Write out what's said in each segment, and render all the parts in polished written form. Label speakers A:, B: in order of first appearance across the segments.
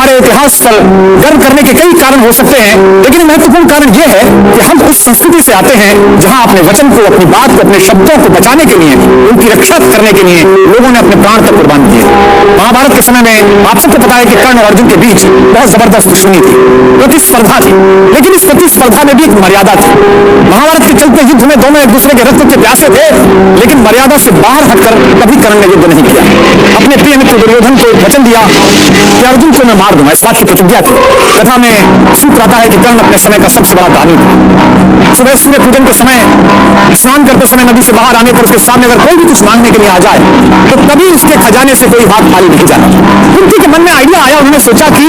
A: हमारे इतिहास पर गर्व करने के कई कारण हो सकते हैं, लेकिन महत्वपूर्ण कारण यह है कि हम उस संस्कृति से आते हैं जहां अपने वचन को, अपनी बात को, अपने शब्दों को बचाने के लिए, उनकी रक्षा करने के लिए लोगों ने अपने प्राण तक कुर्बान किए। महाभारत के समय में आप सबको पता है कि कर्ण और अर्जुन के बीच बहुत जबरदस्त दुश्मनी थी, प्रतिस्पर्धा थी, लेकिन इस प्रतिस्पर्धा में भी एक मर्यादा थी। महाभारत के चलते युद्ध में दोनों एक दूसरे के रक्त के प्यासे थे, लेकिन मर्यादा से बाहर हटकर कभी कर्ण ने युद्ध नहीं किया। अपने प्रिय मित्र दुर्योधन को वचन दिया कि अर्जुन को मैं मार दूंगा, इस बात की प्रतिज्ञा की। कथा में सूत्र आता है कि कर्ण अपने समय का सबसे बड़ा दानी था। सुबह सूर्य पूजन के समय, स्नान करते समय नदी से बाहर आने पर उसके सामने अगर कोई भी कुछ मांगने के लिए आ जाए तो कभी उसके खजाने से कोई हाथ खाली नहीं जाता। कुंती के मन में आइडिया आया, उन्होंने सोचा कि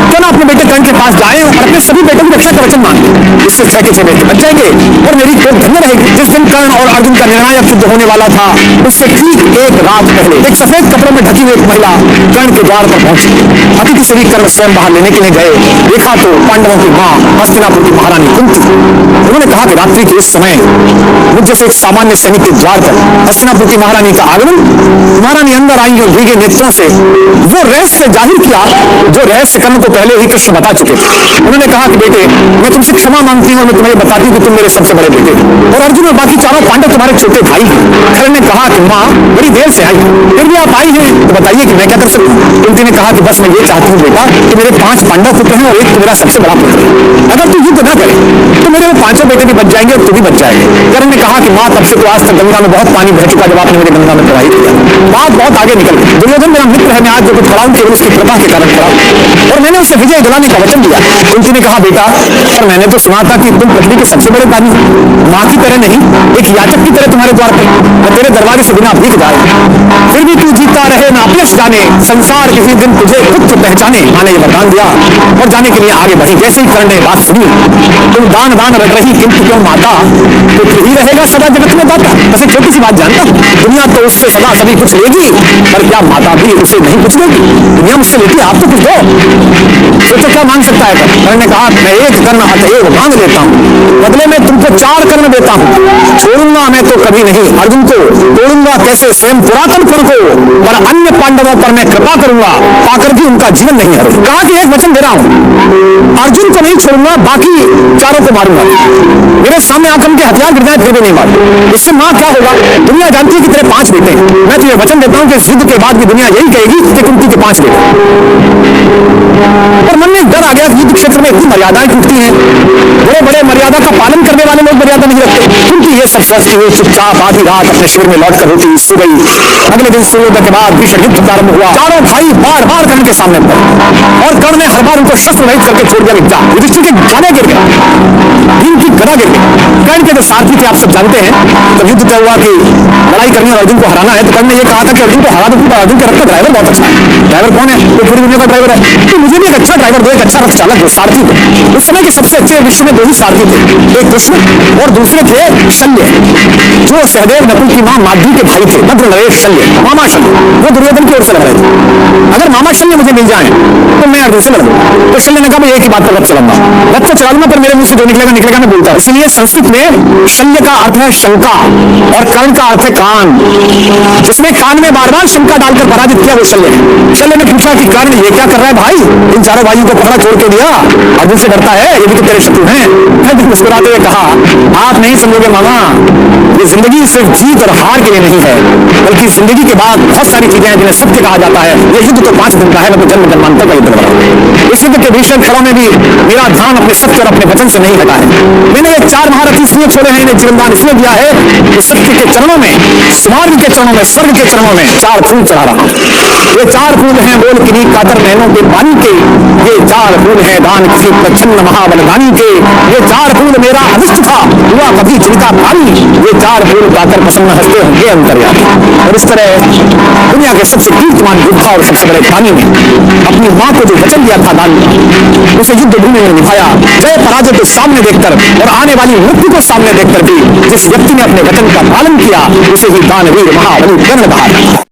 A: क्यों ना अपने बेटे कर्ण के पास जाए और अपने सभी बेटों की रक्षा का वचन मांगे, इससे 6 के 6 बेटे बच जाएंगे और मेरी कोई धन्य रहेगी। जिस दिन कर्ण और अर्जुन का निर्णायक युद्ध होने वाला था, उससे ठीक एक रात पहले एक सफेद कपड़ों में ढकी हुई एक महिला कर्ण के द्वार पर पहुंची। अतिथि से भी कर्ण स्वयं बाहर लेने के लिए गए। देखा तो पांडवों की मां हस्तिनापुर की महारानी कुंती। उन्होंने कहा कि रात्रि के इस समय मुझ जैसे एक सामान्य सैनिक के द्वार पर हस्तिनापुर की महारानी का आगमन, महारानी अंदर आई और भीगे नेत्रों से वो रहस्य जाहिर किया जो रहस्य कर्ण को पहले ही कृष्ण बता चुके थे। उन्होंने कहा कि बेटे, मैं तुमसे क्षमा मांगती हूँ और मैं तुम्हें बताती हूँ कि तुम मेरे सबसे बड़े बेटे और अर्जुन और बाकी चारों पांडव तुम्हारे छोटे भाई हैं। कर्ण ने कहा कि माँ बड़ी देर से आई, फिर भी आप आई हैं तो बताइए कि मैं क्या कर सकती हूँ। कुंती ने कहा कि बस मैं ये चाहती हूँ बेटा कि मेरे 5 पांडव पुत्र हैं और एक तो मेरा सबसे बड़ा पुत्र है। अगर तू युद्ध न करे तो मेरे वो 5 बेटे भी बच जाएंगे और तू भी बच जाएंगे। कर्ण ने कहा कि माँ तब से तो आज तक गंगा में बहुत पानी बह चुका जब आपने मेरे गंगा में प्रवाहित किया। बात बहुत आगे निकल गई। दुर्योधन मेरा मित्र है, मैं आज जो कुछ खड़ा हूँ केवल उसकी कृपा के कारण खड़ा हूँ और मैंने उसे विजय दिलाने का वचन दिया। कुंती ने कहा बेटा, पर मैंने तो सुना था कि तुम पृथ्वी के सबसे बड़े दानी, माँ की तरह नहीं, एक याचक की तरह तुम्हारे द्वार पर मैं तेरे दरबारे से बिना भीख जाए, फिर भी तू जीता रहे ना अपयश जाने, संसार किसी दिन तुझे पुत्र पहचाने। माँ ने ये वरदान दिया और जाने के लिए आगे बढ़ी। जैसे ही कर्ण ने बात सुनी, तुम दान दान रख रही किंतु क्यों माता, पुत्र ही रहेगा सदा जगत में दाता। वैसे छोटी सी बात जानता हूं, दुनिया तो उससे सदा सभी कुछ लेगी, पर क्या माता भी उसे नहीं कुछ देगी? दुनिया मुझसे लेती है, आप तो कुछ दो। सोचो क्या मांग सकता है? कर्ण ने कहा मैं एक कर्ण अतएव मांग लेता हूँ, बदले में तुमको 4 कर्ण देता हूँ। छोड़ूंगा मैं तो कभी नहीं अर्जुन को, तोड़ूंगा कैसे स्वयं पुरातन कुल को, पर अन्य पांडवों पर मैं कृपा करूंगा, पाकर भी उनका जीवन नहीं हरू। कहा कि एक वचन दे रहा हूं, अर्जुन को नहीं छोड़ूंगा, बाकी चारों को मारूंगा। मेरे सामने आकर उनके हथियार गिर जाए फिर भी नहीं मारूंगा। इससे मां क्या होगा? दुनिया जानती है कि तेरे 5 बेटे हैं। मैं तुझे वचन देता हूं कि इस युद्ध के बाद भी दुनिया यही कहेगी कि कुंती के 5 बेटे। और मन में डर आ गया कि युद्ध क्षेत्र में इतनी मर्यादाएं टूटती हैं, बड़े बड़े मर्यादा का पालन करने वाले लोग मर्यादा नहीं रखते। कुंती ये सब सोचती हुई चुपचाप आधी रात अपने शिविर में लौटकर होती सो गई। अगले दिन सूर्योदय के बाद भीषण युद्ध प्रारंभ हुआ। चारों भाई बार बार कर्ण के सामने पड़े और कर्ण ने हर बार उनको शस्त्र रहित करके छोड़ दिया। मिर्जा युधिष्ठिर के घाने गिर गए, भीम की गदा गिर गई। कर्ण के जो सारथी थे आप सब जानते हैं, जब युद्ध तय हुआ कि लड़ाई करनी और अर्जुन को हराना है तो कर्ण ने यह कहा था कि अर्जुन को हरा दो, अर्जुन के रथ का ड्राइवर बहुत अच्छा है। ड्राइवर कौन है? तो पूरी दुनिया का ड्राइवर है, तो मुझे भी एक अच्छा ड्राइवर दो, एक अच्छा रथ चालक दो, सारथी दो। उस समय के सबसे अच्छे विश्व में 2 ही सारथी थे, एक कृष्ण और दूसरे थे शल्य, जो सहदेव नकुल की मां माधवी के भाई थे। भद्र नरेश शल्य, मामा शल्य, वो दुर्योधन की ओर से लड़ रहे थे। अगर मामा शल्य मुझे मिल जाए तो मैं अर्जुन से लड़ूंगा। तो शल्य ने कहा मैं एक ही बात पर रथ चलाऊंगा, रथ तो चलाऊंगा पर मेरे मुंह से जो निकलेगा निकलेगा मैं बोलता। इसलिए संस्कृत में शल्य का अर्थ है शंका और कर्ण का अर्थ है कान। जिसमें कान में बार बार शंका डालकर पराजित किया वो शल्य है। शल्य ने पूछा कि कर्ण ये क्या कर रहा है भाई? इन चारों भाइयों को पकड़ा छोड़ के दिया, अर्जुन से डरता है, ये भी तो तेरे शत्रु हैं। फिर मुस्कुराते हुए कहा आप नहीं समझोगे मामा, ये जिंदगी सिर्फ जीत और हार के लिए नहीं है, बल्कि जिंदगी के बाद बहुत सारी चीजें हैं जिन्हें सत्य कहा जाता है। ये युद्ध तो 5 दिन का है, मैं तो जन्म जन्मांतर का युद्ध लड़ रहा हूं। इस युद्ध के भीषण क्षणों में भी मेरा ध्यान अपने सत्य और अपने वचन से नहीं हटा है। मैंने ये 4 महारथी इसलिए छोड़े हैं, इन्हें जीवनदान इसलिए दिया है कि सत्य के चरणों में, स्वर्ग के चरणों में, स्वर्ग के चरणों में 4 फूल चढ़ा रहा हूं। ये 4 फूल हैं बोल किन्हीं कातर नैनों के पानी के, ये 4 फूल हैं दान किसी प्रच्छन्न महाबलदानी के, ये 4 फूल मेरा अभिष्ट था हुआ कभी चिंता पानी, ये 4 फूल पाकर प्रसन्न हंसते होंगे अंतर्यामी। और इस तरह दुनिया के सबसे कीर्तिमान योद्धा और सबसे बड़े दानी ने अपनी मां को जो वचन दिया था दान, उसे युद्ध भूमि में निभाया। जय पराजय को सामने देखकर और आने वाली मृत्यु को सामने देखकर भी जिस व्यक्ति ने अपने वचन का पालन किया उसे ही दानवीर महाबली कर्ण कहा।